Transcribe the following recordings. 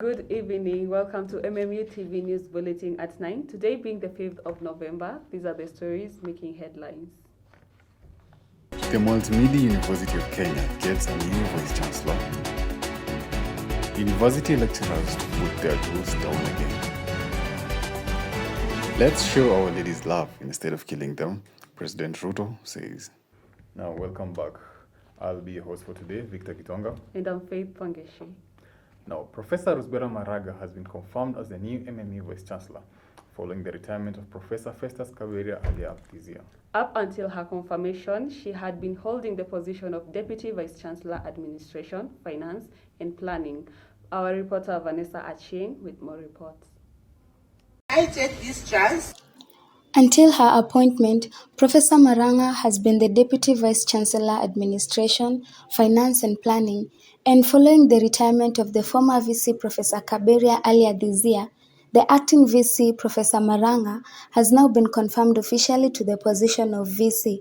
Good evening. Welcome to MMU TV News Bulletin at 9. Today being the 5th of November, these are the stories making headlines. The Multimedia University of Kenya gets a new Vice Chancellor. University lecturers put their tools down again. Let's show our ladies love instead of killing them, President Ruto says. Now, welcome back. I'll be your host for today, Victor Kitonga. And I'm Faith Pangeshi. Now, Professor Rusbera Maraga has been confirmed as the new MMU Vice Chancellor, following the retirement of Professor Festus Kaberia earlier this year. Up until her confirmation, she had been holding the position of Deputy Vice Chancellor Administration, Finance and Planning. Our reporter Vanessa Achieng with more reports. I take this chance. Until her appointment, Professor Maranga has been the Deputy Vice Chancellor Administration, Finance and Planning, and following the retirement of the former VC Professor Kaberia earlier this year, the acting VC Professor Maranga has now been confirmed officially to the position of VC.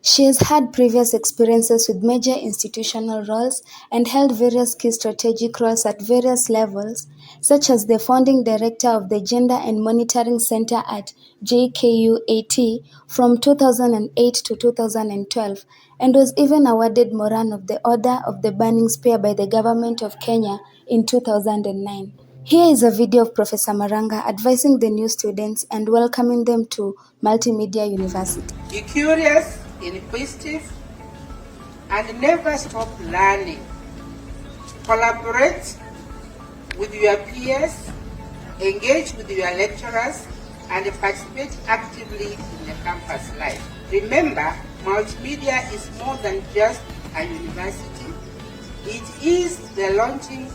She has had previous experiences with major institutional roles and held various key strategic roles at various levels, such as the founding director of the Gender and Monitoring Center at JKUAT from 2008 to 2012, and was even awarded Moran of the Order of the Burning Spear by the Government of Kenya in 2009. Here is a video of Professor Maranga advising the new students and welcoming them to Multimedia University. Be curious, inquisitive, and never stop learning. Collaborate with your peers, engage with your lecturers, and participate actively in the campus life. Remember, multimedia is more than just a university. It is the launching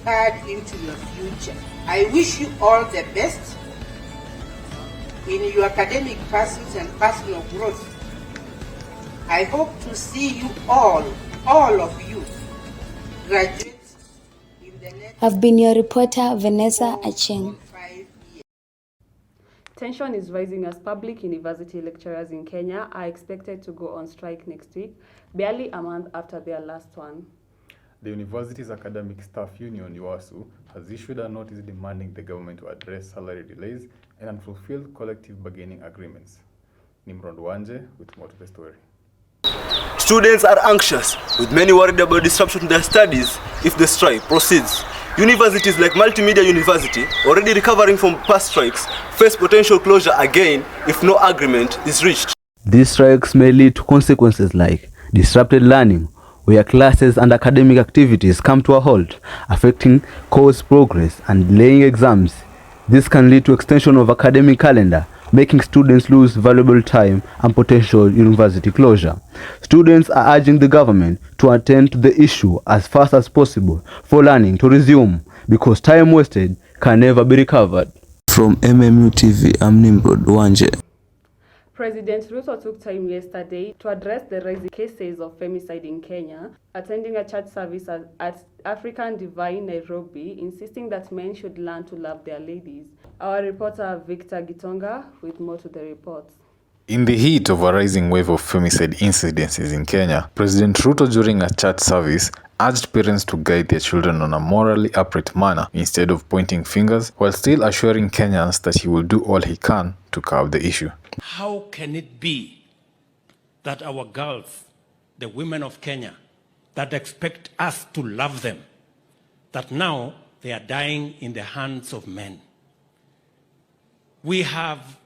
pad into your future. I wish you all the best in your academic pursuits and personal growth. I hope to see you all of you, graduate in the next. I've been your reporter, Vanessa Achieng. Tension is rising as public university lecturers in Kenya are expected to go on strike next week, barely a month after their last one. The university's academic staff union, UASU, has issued a notice demanding the government to address salary delays and unfulfilled collective bargaining agreements. Nimrod Wanje with more to the story. Students are anxious, with many worried about disruption to their studies if the strike proceeds. Universities like Multimedia University, already recovering from past strikes, face potential closure again if no agreement is reached. These strikes may lead to consequences like disrupted learning, where classes and academic activities come to a halt, affecting course progress and delaying exams. This can lead to extension of academic calendar, making students lose valuable time and potential university closure. Students are urging the government to attend to the issue as fast as possible for learning to resume, because time wasted can never be recovered. From MMU TV, I'm Nimrod Wanje. President Ruto took time yesterday to address the rising cases of femicide in Kenya, attending a church service at African Divine Nairobi, insisting that men should learn to love their ladies. Our reporter Victor Gitonga with more to the report. In the heat of a rising wave of femicide incidences in Kenya, President Ruto during a church service urged parents to guide their children on a morally upright manner instead of pointing fingers, while still assuring Kenyans that he will do all he can to curb the issue. How can it be that our girls, the women of Kenya, that expect us to love them, that now they are dying in the hands of men? We have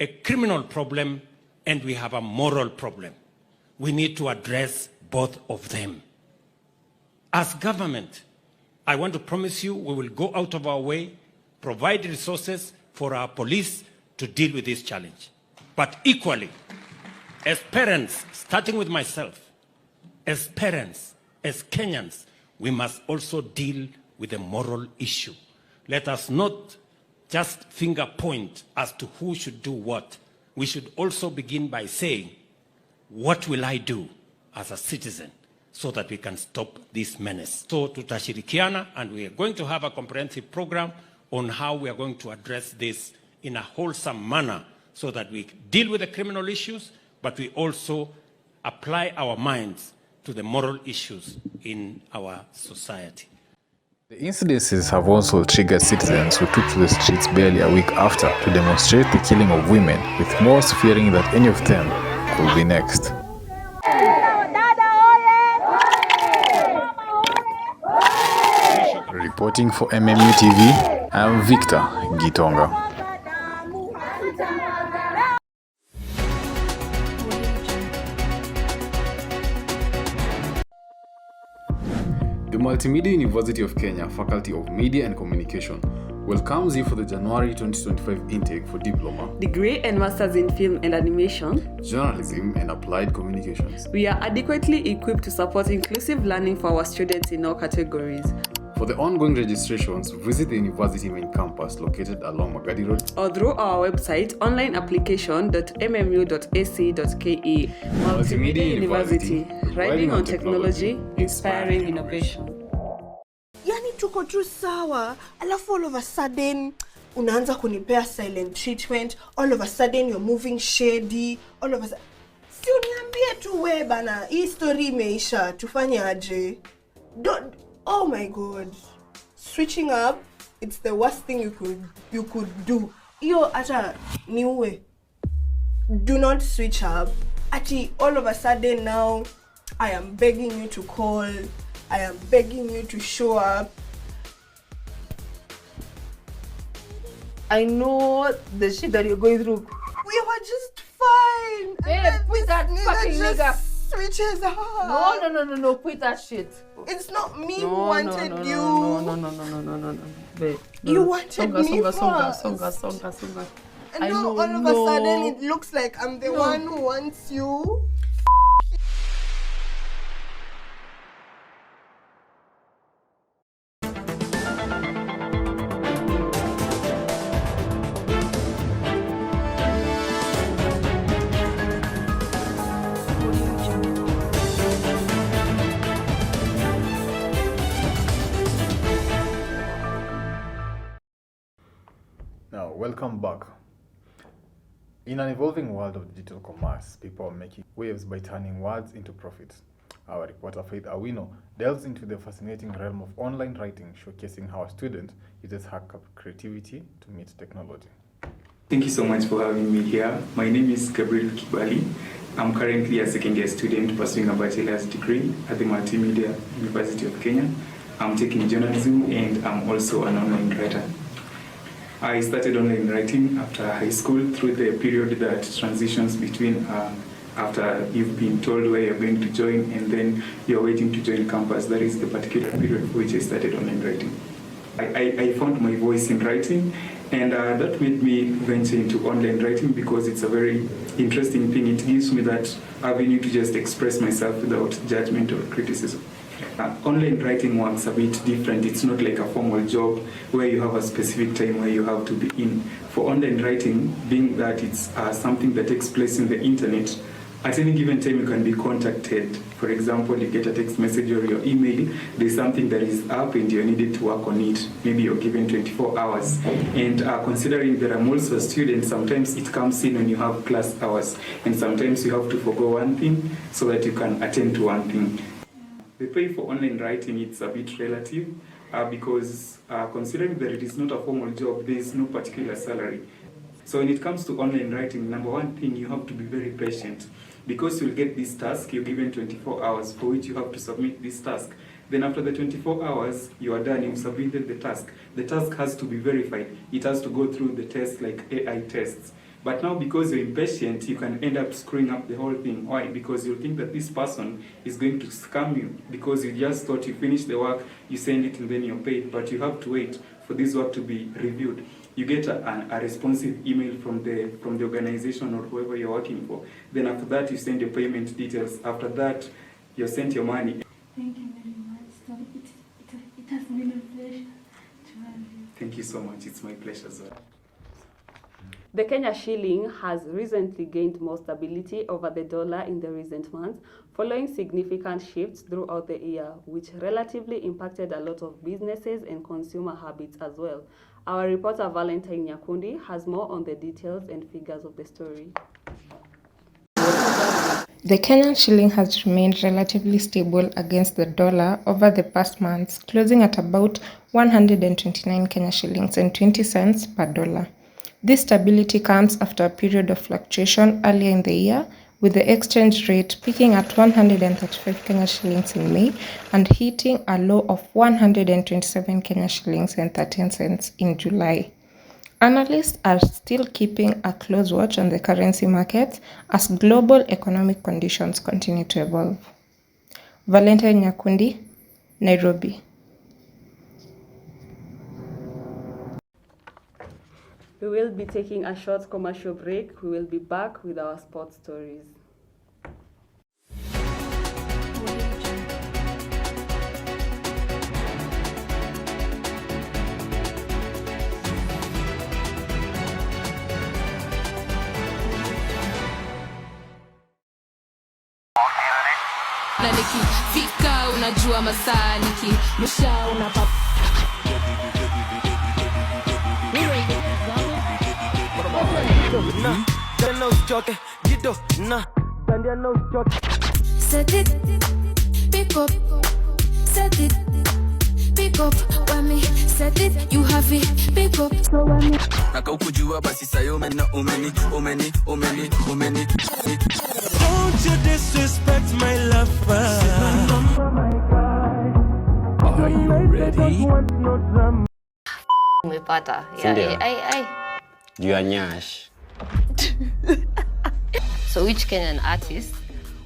a criminal problem and we have a moral problem. We need to address both of them. As government, I want to promise you we will go out of our way, provide resources for our police to deal with this challenge. But equally, as parents, starting with myself, as parents, as Kenyans, we must also deal with the moral issue. Let us not just finger point as to who should do what. We should also begin by saying, what will I do as a citizen so that we can stop this menace? So tutashirikiana, and we are going to have a comprehensive program on how we are going to address this in a wholesome manner so that we deal with the criminal issues, but we also apply our minds to the moral issues in our society. The incidences have also triggered citizens who took to the streets barely a week after to demonstrate the killing of women, with most fearing that any of them could be next. Reporting for MMU TV, I am Victor Gitonga. The Multimedia University of Kenya Faculty of Media and Communication welcomes you for the January 2025 intake for Diploma, Degree and Masters in Film and Animation, Journalism and Applied Communications. We are adequately equipped to support inclusive learning for our students in all categories. For the ongoing registrations, visit the university main campus located along Magadi Road or through our website onlineapplication.mmu.ac.ke. Multimedia University, riding on technology, inspiring innovation. Yani tuko tu sawa, alafu all of a sudden unaanza kunipea silent treatment, all of a sudden you're moving shady, all of a sudden si uniambie tu we bana, hii story imeisha, tufanye aje? Don't. Oh my god. Switching up, it's the worst thing you could do. Iyo ata niwe. Do not switch up. Ati all of a sudden now I am begging you to call. I am begging you to show up. I know the shit that you're going through. We were just fine. Babe, quit that fucking nigga. Switches up. No, quit that shit. It's not me who wanted you. No. Babe, you wanted me first. Songa. And now all of a sudden it looks like I'm the one who wants you. Now, welcome back. In an evolving world of digital commerce, people are making waves by turning words into profits. Our reporter Faith Awino delves into the fascinating realm of online writing, showcasing how a student uses her creativity to meet technology. Thank you so much for having me here. My name is Gabriel Kibali. I'm currently a second-year student pursuing a bachelor's degree at the Multimedia University of Kenya. I'm taking journalism and I'm also an online writer. I started online writing after high school through the period that transitions between after you've been told where you're going to join and then you're waiting to join campus. That is the particular period for which I started online writing. I found my voice in writing, and that made me venture into online writing because it's a very interesting thing. It gives me that avenue to just express myself without judgment or criticism. Online writing works a bit different. It's not like a formal job where you have a specific time where you have to be in. For online writing, being that it's something that takes place in the internet, at any given time you can be contacted. For example, you get a text message or your email, there's something that is up and you're needed to work on it. Maybe you're given 24 hours. And considering that I'm also a student, sometimes it comes in when you have class hours. And sometimes you have to forgo one thing so that you can attend to one thing. The pay for online writing, it's a bit relative because considering that it is not a formal job, there is no particular salary. So when it comes to online writing, number one thing, you have to be very patient because you'll get this task, you're given 24 hours for which you have to submit this task. Then after the 24 hours, you are done, you've submitted the task. The task has to be verified. It has to go through the tests like AI tests. But now because you're impatient, you can end up screwing up the whole thing. Why? Because you'll think that this person is going to scam you because you just thought you finished the work, you send it and then you're paid. But you have to wait for this work to be reviewed. You get a responsive email from the organization or whoever you're working for. Then after that, you send your payment details. After that, you're sent your money. Thank you very much. It has been a pleasure to have you. Thank you so much. It's my pleasure as well. The Kenya shilling has recently gained more stability over the dollar in the recent months, following significant shifts throughout the year, which relatively impacted a lot of businesses and consumer habits as well. Our reporter Valentine Nyakundi has more on the details and figures of the story. The Kenyan shilling has remained relatively stable against the dollar over the past months, closing at about 129 Kenya shillings and 20 cents per dollar. This stability comes after a period of fluctuation earlier in the year, with the exchange rate peaking at 135 Kenya shillings in May and hitting a low of 127 Kenya shillings and 13 cents in July. Analysts are still keeping a close watch on the currency markets as global economic conditions continue to evolve. Valentine Nyakundi, Nairobi. We will be taking a short commercial break. We will be back with our sports stories. Na nikifika unajua masaa nikimsha unapa Set it, pick up, set it, pick up. When me set it, you have it, pick up. So when me nakukujua basi sayo umeni. Don't you disrespect my lover. Are you ready? Umepata. Sindio? Ai. You are nyash. So which Kenyan artist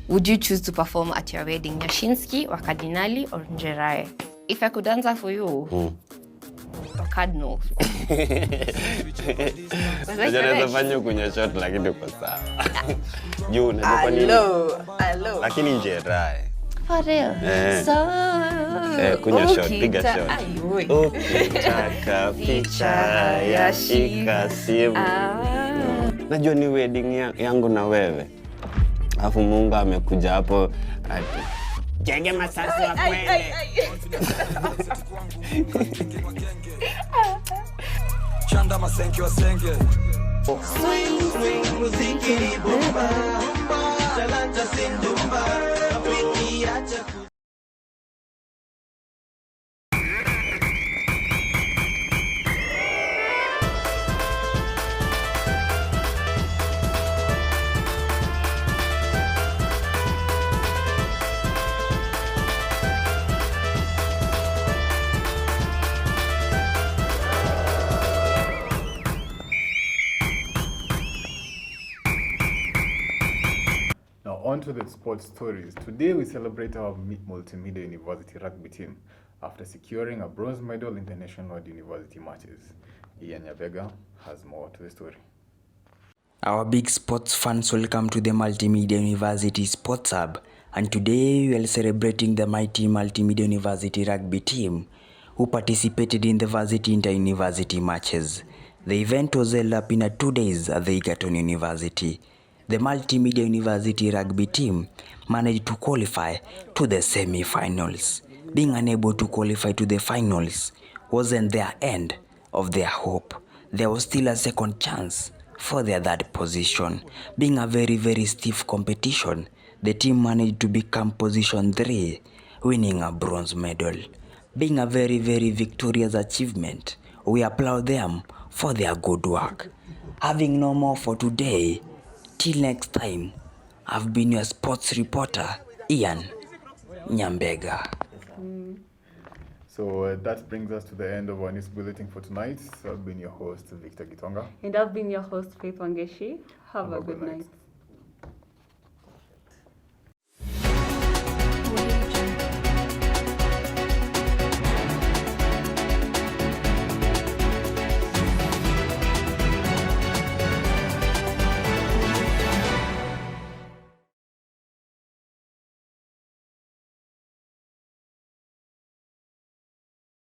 would you choose to perform at your wedding? Nyashinsky or Cardinali or Njerai? If I could answer for you, Cardinal. Unaweza fanya kunya shot lakini uko sawa. Juu na kwa nini? Hello. Lakini Njerai. For real? So kunya shot, piga shot. Ukitaka picha ya shika simu. Najua ni wedding yangu na wewe. Alafu Mungu amekuja hapo ati jenge masasi wa kweli. Chanda masenke wa senge. Swing, muziki ni bomba. Talanta sindumba. Rafiki acha On to the sports stories. Today we celebrate our Multimedia University rugby team after securing a bronze medal in the nationwide university matches. Ian Nyabega has more to the story. Our big sports fans welcome to the Multimedia University Sports Hub, and today we are celebrating the mighty Multimedia University rugby team who participated in the varsity inter-university matches. The event was held up in 2 days at the Egerton University. The Multimedia University rugby team managed to qualify to the semi-finals. Being unable to qualify to the finals wasn't their end of their hope. There was still a second chance for their third position. Being a very, very stiff competition, the team managed to become position 3, winning a bronze medal. Being a very, very victorious achievement, we applaud them for their good work. Having no more for today, till next time, I've been your sports reporter, Ian Nyambega. So that brings us to the end of our news bulletin for tonight. So I've been your host, Victor Gitonga. And I've been your host, Faith Wangeshi. Have a good night.